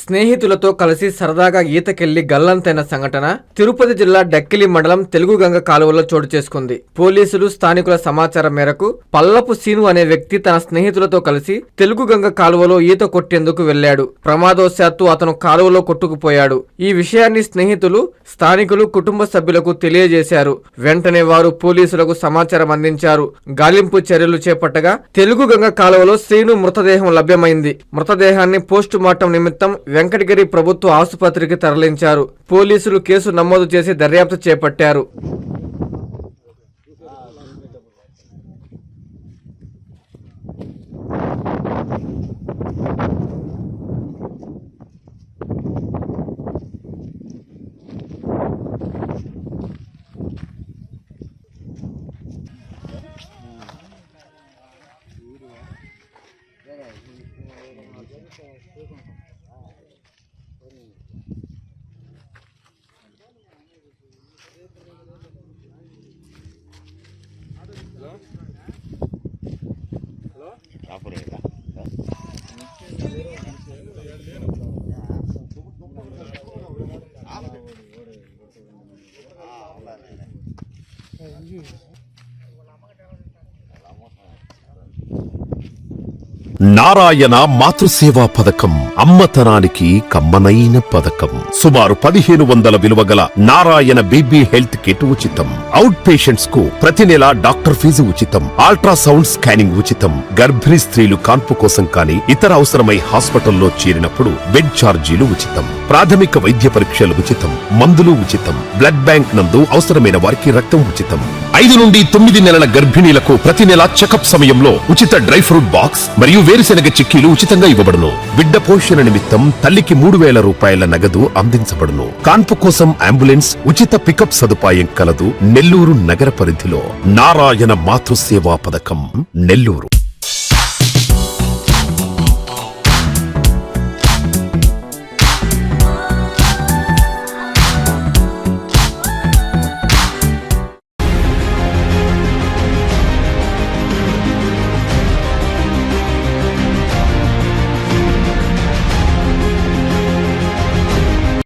స్నేహితులతో కలిసి సరదాగా ఈతకెళ్లి గల్లంతైన సంఘటన తిరుపతి జిల్లా డక్కిలి మండలం తెలుగుగంగ కాలువలో చోటు చేసుకుంది. పోలీసులు స్థానికుల సమాచారం మేరకు పల్లపు సీను అనే వ్యక్తి తన స్నేహితులతో కలిసి తెలుగుగంగ కాలువలో ఈత కొట్టేందుకు వెళ్లాడు. ప్రమాదవశాత్తు అతను కాలువలో కొట్టుకుపోయాడు. ఈ విషయాన్ని స్నేహితులు, స్థానికులు, కుటుంబ సభ్యులకు తెలియజేశారు. వెంటనే వారు పోలీసులకు సమాచారం అందించారు. గాలింపు చర్యలు చేపట్టగా తెలుగుగంగ కాలువలో శ్రీను మృతదేహం లభ్యమైంది. మృతదేహాన్ని పోస్టు మార్టం నిమిత్తం వెంకటగిరి ప్రభుత్వ ఆసుపత్రికి తరలించారు. పోలీసులు కేసు నమోదు చేసి దర్యాప్తు చేపట్టారు. నారాయణ మాతృసేవా పథకం అమ్మతనానికి కమ్మనైన పథకం. సుమారు 1500 విలువగల నారాయణ బీబీ హెల్త్ కిట్ ఉచితం. అవుట్ పేషెంట్స్ కు ప్రతి నెల డాక్టర్ ఫీజు ఉచితం. అల్ట్రాసౌండ్ స్కానింగ్ ఉచితం. గర్భిణీ స్త్రీలు కాన్పు కోసం కానీ ఇతర అవసరమై హాస్పిటల్లో చేరినప్పుడు బెడ్ ఛార్జీలు ఉచితం. ప్రాథమిక వైద్య పరీక్షలు ఉచితం. మందులు ఉచితం. బ్లడ్ బ్యాంక్ నందు అవసరమైన వారికి రక్తం ఉచితం. 5 నుండి 9 నెలల గర్భిణీలకు ప్రతి నెల చెకప్ సమయంలో ఉచిత డ్రై ఫ్రూట్ బాక్స్ మరియు వేరుశెనగ చిక్కీలు ఉచితంగా ఇవ్వబడును. బిడ్డ పోషణ నిమిత్తం తల్లికి 3000 రూపాయల నగదు అందించబడును. కాన్పు కోసం అంబులెన్స్ ఉచిత పికప్ సదుపాయం కలదు. నెల్లూరు నగర పరిధిలో నారాయణ మాతృసేవా పథకం, నెల్లూరు.